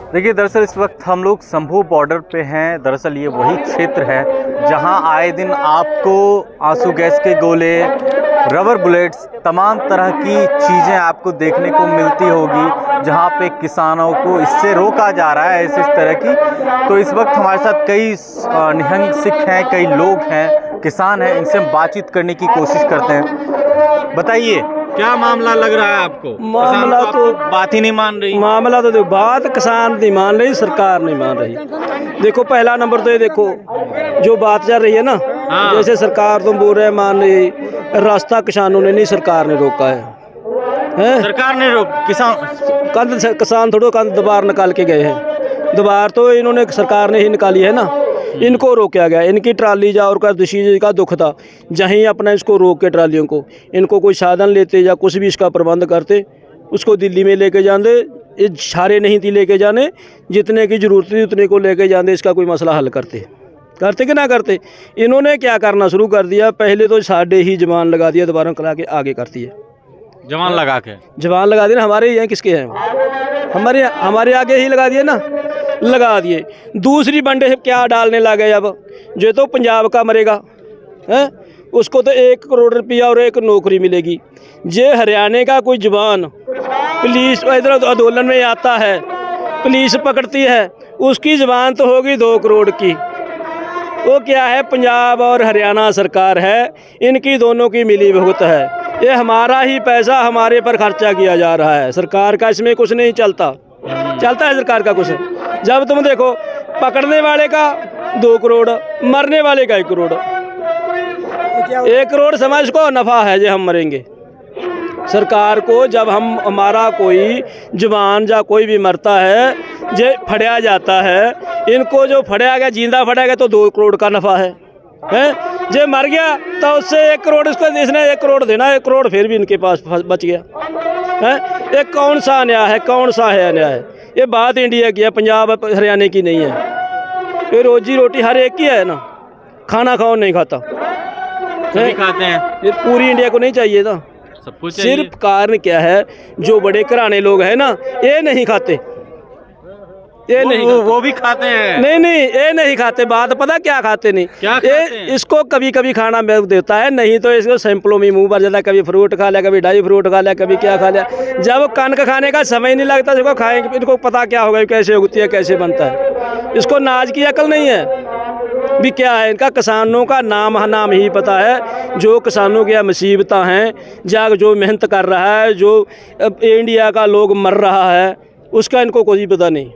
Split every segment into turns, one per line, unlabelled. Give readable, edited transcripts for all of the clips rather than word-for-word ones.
देखिए, दरअसल इस वक्त हम लोग शंभू बॉर्डर पे हैं। दरअसल ये वही क्षेत्र है जहां आए दिन आपको आंसू गैस के गोले, रबर बुलेट्स, तमाम तरह की चीज़ें आपको देखने को मिलती होगी, जहां पे किसानों को इससे रोका जा रहा है इस तरह की। तो इस वक्त हमारे साथ कई निहंग सिख हैं, कई लोग हैं, किसान हैं, इनसे हम बातचीत करने की कोशिश करते हैं। बताइए, क्या मामला लग रहा है आपको?
मामला तो
बात ही नहीं मान रही।
मामला तो देखो, बात किसान नहीं मान रही, सरकार नहीं मान रही। देखो, पहला नंबर तो ये देखो, जो बात चल रही है ना, जैसे सरकार तुम बोल रहे हैं मान रही, रास्ता किसानों ने नहीं, सरकार ने रोका है?
सरकार ने
किसान थोड़ा कंध दबार निकाल के गए हैं। दबार तो इन्होंने सरकार ने ही निकाली है ना, इनको रोका गया। इनकी ट्राली जा और किसी का दुख था, जहीं अपना इसको रोक के ट्रालियों को, इनको कोई साधन लेते या कुछ भी इसका प्रबंध करते, उसको दिल्ली में लेके जाते। ये सारे नहीं थी लेके जाने, जितने की जरूरत थी उतने को लेके जाते, इसका कोई मसला हल करते कि ना करते। इन्होंने क्या करना शुरू कर दिया, पहले तो साढ़े ही जवान लगा दिया, दोबारा करा के आगे करती है।
जवान लगा के
जवान लगा दिए ना, हमारे यहाँ किसके हैं? हमारे आगे ही लगा दिए ना, लगा दिए। दूसरी बंडे क्या डालने लगे अब, जो तो पंजाब का मरेगा है, उसको तो 1 करोड़ रुपया और 1 नौकरी मिलेगी। जे हरियाणा का कोई जवान पुलिस इधर आंदोलन में आता है, पुलिस पकड़ती है, उसकी जवान तो होगी 2 करोड़ की। वो क्या है, पंजाब और हरियाणा सरकार है, इनकी दोनों की मिली भुगत है। ये हमारा ही पैसा हमारे पर खर्चा किया जा रहा है। सरकार का इसमें कुछ नहीं चलता है सरकार का कुछ। जब तुम देखो, पकड़ने वाले का 2 करोड़, मरने वाले का 1 करोड़। 1 करोड़ समाज को नफ़ा है जो हम मरेंगे। सरकार को जब हमारा कोई जवान या कोई भी मरता है, जो फड़या जाता है, इनको जो फड़या गया, जिंदा फड़ा गया, तो 2 करोड़ का नफ़ा है। जो मर गया तो उससे 1 करोड़, इसको इसने 1 करोड़ देना, 1 करोड़ फिर भी इनके पास बच गया है। ये कौन सा अन्याय है, कौन सा है अन्याय? ये बात इंडिया की है, पंजाब हरियाणा की नहीं है। ये रोजी रोटी हर एक की है ना, खाना कौन नहीं खाता?
सभी खाते हैं।
ये पूरी इंडिया को नहीं चाहिए ना,
सब कुछ चाहिए।
सिर्फ कारण क्या है, जो बड़े घराने लोग हैं ना, ये नहीं खाते। ये नहीं
वो भी खाते हैं।
नहीं, ये नहीं खाते। बात पता क्या खाते नहीं,
क्या खाते हैं?
इसको कभी कभी खाना मैं देता है, नहीं तो इसको सैंपलों में मुंह भर जाता है। कभी फ्रूट खा लिया, कभी ड्राई फ्रूट खा लिया, कभी क्या खा लिया। जब कनक खाने का समय नहीं लगता, इसको खाएंगे, इनको पता क्या होगा कैसे उगती है, कैसे बनता है। इसको नाज की अकल नहीं है भी क्या है इनका। किसानों का नाम ही पता है, जो किसानों की मुसीबतें हैं, जो मेहनत कर रहा है, जो इंडिया का लोग मर रहा है, उसका इनको कोई पता नहीं।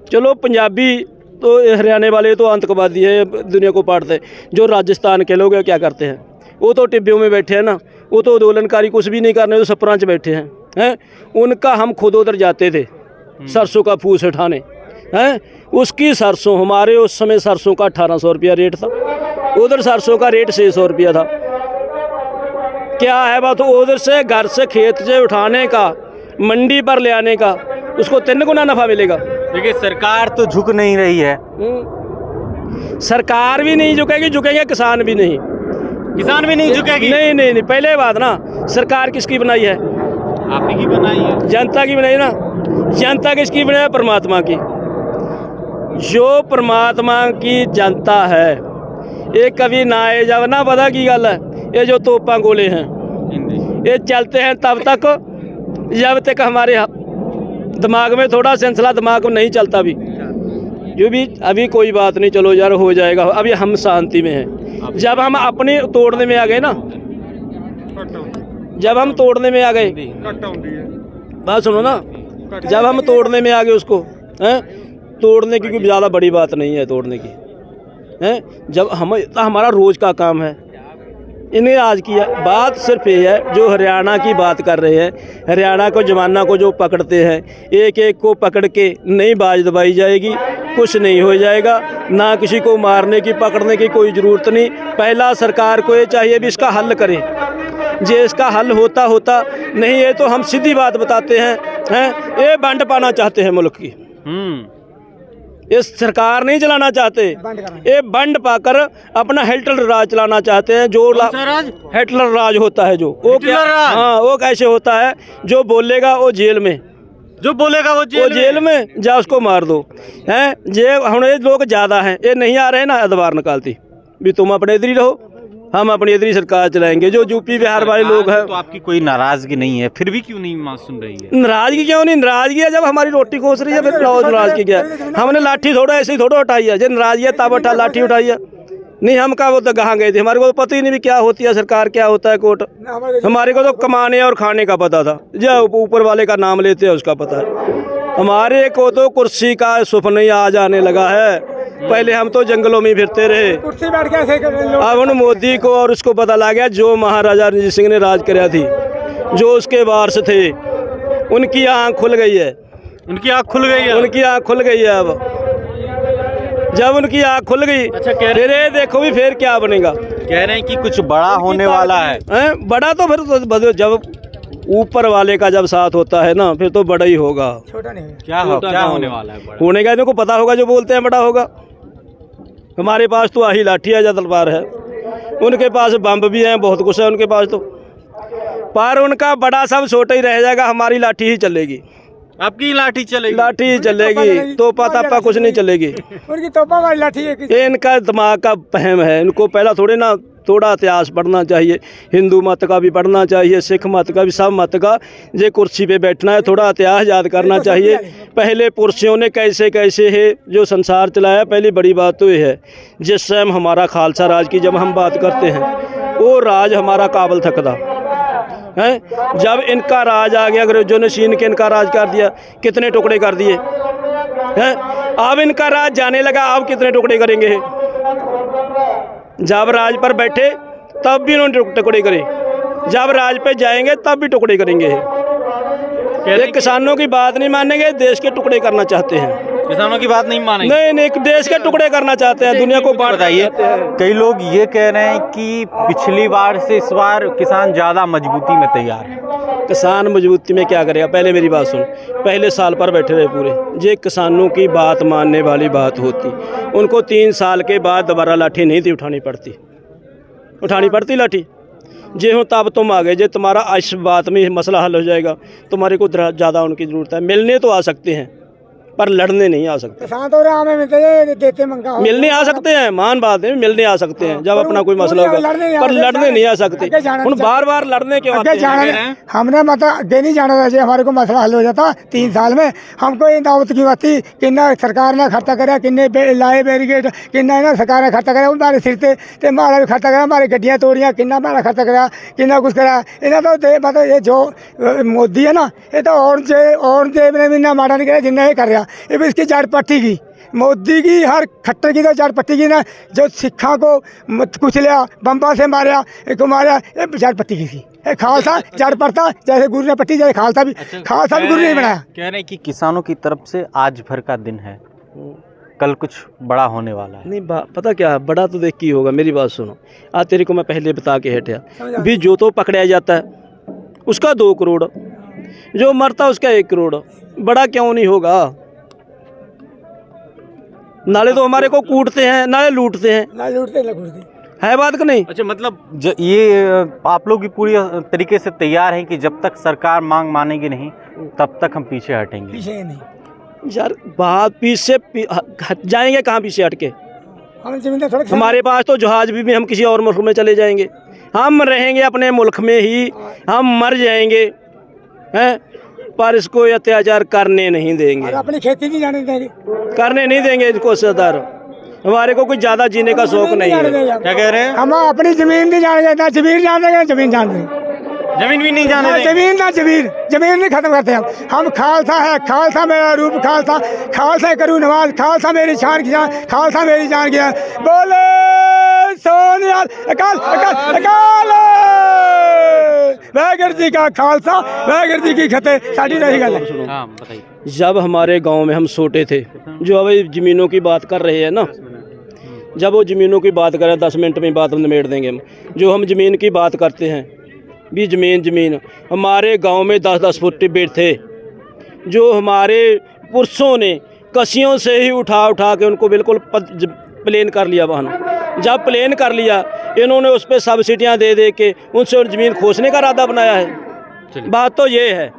चलो, पंजाबी तो हरियाणा वाले तो आतंकवादी है, दुनिया को पाटते। जो राजस्थान के लोग हैं क्या करते हैं, वो तो टिब्बियों में बैठे हैं ना, वो तो आंदोलनकारी कुछ भी नहीं करने, तो सपरांच बैठे हैं। उनका हम खुद उधर जाते थे सरसों का फूस उठाने हैं। उसकी सरसों, हमारे उस समय सरसों का 1800 रुपया रेट था, उधर सरसों का रेट 600 रुपया था। क्या है बात, उधर से घर से खेत से उठाने का, मंडी पर ले आने का, उसको 3 गुना नफ़ा मिलेगा।
देखिए, सरकार तो झुक नहीं रही है।
सरकार भी नहीं झुकेगी, झुकेंगे किसान भी नहीं।
किसान भी नहीं झुकेगी।
नहीं, पहले बात ना, सरकार किसकी बनाई है?
आप ही की बनाई है।
जनता की बनाई ना। जनता किसकी बनाई है? परमात्मा की। जो परमात्मा की जनता है, ये कभी ना आए जब ना पता की गल है। ये जो तोपा गोले हैं, ये चलते हैं तब तक जब तक हमारे दिमाग में थोड़ा सिलसिला दिमाग में नहीं चलता। भी जो भी अभी कोई बात नहीं, चलो यार हो जाएगा, अभी हम शांति में हैं। जब हम अपने तोड़ने में आ गए ना, जब हम तोड़ने में आ गए, बात सुनो ना, जब हम तोड़ने में आ गए उसको, तोड़ने की कोई ज़्यादा बड़ी बात नहीं है तोड़ने की, जब हमारा रोज़ का काम है। इन्हें आज की बात सिर्फ ये है, जो हरियाणा की बात कर रहे हैं, हरियाणा को जमाना को जो पकड़ते हैं, एक एक को पकड़ के नहीं बाज दबाई जाएगी, कुछ नहीं हो जाएगा। ना किसी को मारने की, पकड़ने की कोई ज़रूरत नहीं। पहला सरकार को ये चाहिए भी इसका हल करें। जे इसका हल होता नहीं है तो हम सीधी बात बताते हैं, ये बंड पाना चाहते हैं मुल्क की। ये सरकार नहीं चलाना चाहते, ये बंड पाकर अपना हिटलर राज चलाना चाहते हैं। जो हिटलर राज होता है, जो वो क्या, हाँ, वो कैसे होता है, जो बोलेगा वो जेल में,
जो बोलेगा वो
जेल में जा, उसको मार दो। हैं जे हम ये लोग ज़्यादा हैं, ये नहीं आ रहे ना अखबार निकालती भी तुम अपने इधर ही रहो, हम अपनी इधर ही सरकार चलाएंगे। जो यूपी बिहार वाले लोग हैं,
तो आपकी कोई नाराजगी नहीं है, फिर भी क्यों नहीं सुन रही है?
नाराजगी क्यों नहीं? नाराजगी है जब हमारी रोटी खोस रही है, फिर नाराजगी क्या है? हमने लाठी थोड़ा ऐसे ही थोड़ा उठाई है, जब नाराजगी है तब उठा लाठी उठाई है। नहीं हम कहा वो तो कहाँ गए थे, हमारे को तो पता ही नहीं भी क्या होती है सरकार, क्या होता है कोर्ट। हमारे को तो कमाने और खाने का पता था, जब ऊपर वाले का नाम लेते हैं उसका पता है। हमारे को तो कुर्सी का सपना ही आ जाने लगा है। पहले हम तो जंगलों में फिरते रहे,
कुर्सी बैठ के ऐसे
अब उन मोदी को और उसको पता लग गया जो महाराजा रणजीत सिंह ने राज कराया थी, जो उसके वारस थे, उनकी आँख खुल गई है।
उनकी आँख खुल गई है?
उनकी आँख खुल गई है। अब जब उनकी आँख खुल गई,
अच्छा, कह
फिर ये देखो भी फिर क्या बनेगा।
कह रहे हैं कि कुछ बड़ा होने वाला है।
बड़ा तो फिर जब ऊपर वाले का जब साथ होता है ना, फिर तो बड़ा ही होगा।
छोटा नहीं है।
क्या होने वाला है बड़ा?
होने का इनको पता होगा, जो बोलते हैं बड़ा होगा। हमारे पास तो आही लाठी है या तलवार है, उनके पास बम भी हैं, बहुत कुछ है उनके पास तो, पर उनका बड़ा सब छोटा ही रह जाएगा, हमारी लाठी ही चलेगी।
आपकी लाठी चलेगी?
लाठी ही चलेगी, तोपा तापा कुछ नहीं चलेगी।
उनकी तोपा वाली लाठी है।
ये इनका दिमाग का वहम है, इनको पहला थोड़ा इतिहास पढ़ना चाहिए, हिंदू मत का भी पढ़ना चाहिए, सिख मत का भी, सब मत का। ये कुर्सी पे बैठना है, थोड़ा इतिहास याद करना चाहिए। पहले पुरुषों ने कैसे कैसे है जो संसार चलाया। पहली बड़ी बात तो ये है, जिस टाइम हमारा खालसा राज की जब हम बात करते हैं, वो राज हमारा काबल थकदा है। जब इनका राज आ गया, अंग्रेजों ने छीन के इनका राज कर दिया, कितने टुकड़े कर दिए हैं। अब इनका राज जाने लगा, अब कितने टुकड़े करेंगे? जब राज पर बैठे तब भी उन्होंने टुकड़े करे, जब राज पे जाएंगे तब भी टुकड़े करेंगे। ये किसानों की बात नहीं मानेंगे, देश के टुकड़े करना चाहते हैं।
किसानों की बात नहीं मानेंगे?
नहीं, देश के टुकड़े करना चाहते हैं, दुनिया को
बताइए। कई लोग ये कह रहे हैं कि पिछली बार से इस बार किसान ज़्यादा मजबूती में तैयार है।
किसान मजबूती में क्या करेगा? पहले मेरी बात सुन, पहले साल पर बैठे रहे पूरे, ये किसानों की बात मानने वाली बात होती, उनको 3 साल के बाद दोबारा लाठी नहीं थी उठानी पड़ती लाठी। जे हो तब तुम आ गए, जे तुम्हारा इस बात में मसला हल हो जाएगा, तुम्हारे को ज़्यादा उनकी ज़रूरत है। मिलने तो आ सकते हैं पर लड़ने नहीं आ सकते।
किसान तो राम में देते मंगा
मिलने आ सकते हैं, मान बात है, मिलने आ सकते हैं जब अपना कोई मसला होगा, पर लड़ने नहीं आ सकते। उन बार लड़ने के
आगे जाना, हमने मतलब आगे नहीं जाना था। हमारे को मसला हल हो जाता 3 साल में, हमको ये दावत की बात थी, किन्ना सरकार ने खर्चा करा, किन्ने लाए बैरिकेड, किन्ना सरकार ने खर्चा करा, हमारे सिर से हमारा भी खर्चा करा, हमारी गड्डियाँ तोड़ियाँ, किन्ना हमारा खर्चा करा, किन्ना कुछ करा। इन्हें तो मतलब ये जो मोदी है ना, ये तो और जेब ने भी ना माड़ा नहीं करा जिन्हें ये कर रहा। ये भी इसकी जड़ पट्टी की, मोदी की हर खट्टर की तो जड़ पट्टी की ना, जो सिखा को कुछ लिया, बम्बा से मारा, एक मारा, ये जड़ पट्टी की थी। खालसा जड़ पड़ता, जैसे गुरु ने पट्टी, जैसे खालसा भी गुरु नहीं बनाया।
कह रहे हैं कि किसानों की तरफ से आज भर का दिन है, कल कुछ बड़ा होने वाला है।
नहीं पता क्या है, बड़ा तो देख की होगा। मेरी बात सुनो, आज तेरे को मैं पहले बता के हटिया भी, जो तो पकड़ा जाता है उसका 2 करोड़, जो मरता उसका 1 करोड़। बड़ा क्यों नहीं होगा? नाले तो हमारे को कूटते हैं, नाले लूटते हैं,
ना लूटते ना कूटते,
है बात कि नहीं?
अच्छा, मतलब ये आप लोग भी पूरी तरीके से तैयार हैं कि जब तक सरकार मांग मानेगी नहीं तब तक हम पीछे हटेंगे?
पीछे नहीं
यार, बात पीछे हट जाएंगे कहाँ पीछे हट के?
हम जमीन थोड़ा,
हमारे पास तो जहाज भी हम किसी और मुल्क में चले जाएंगे, हम रहेंगे अपने मुल्क में ही, हम मर जाएंगे हैं, पर इसको अत्याचार करने नहीं देंगे,
अपनी खेती नहीं जाने देंगे,
करने नहीं देंगे इसको। सरदार हमारे को कुछ ज्यादा जीने का शौक नहीं है।
क्या कह रहे हैं?
हम अपनी जमीन नहीं जाने देना, जमीन जान देंगे, जमीन जान देंगे,
जमीन भी नहीं जाने देंगे।
जमीन नहीं खत्म करते हम खालसा है, खालसा मेरा रूप, खालसा करूँ नवाज, खालसा मेरी शान की जान, खालसा मेरी जान की जान। बोले सोनियाल अकाल अकाल अकाल वाहिगुरू जी का खालसा, वाहिगुरू जी की फतेह। साड़ी रही गल है।
हाँ, बताइए।
जब हमारे गांव में हम छोटे थे, जो अभी ज़मीनों की बात कर रहे हैं ना, जब वो ज़मीनों की बात करें 10 मिनट में बात निमेट देंगे हम। जो हम ज़मीन की बात करते हैं भी, ज़मीन हमारे गांव में 10-10 फुट टिब्बे थे, जो हमारे पुरुषों ने कसियों से ही उठा के उनको बिल्कुल प्लेन कर लिया वाहन। जब प्लेन कर लिया, इन्होंने उस पर सब्सिडियाँ दे के उनसे ज़मीन खोसने का इरादा बनाया है। बात तो ये है।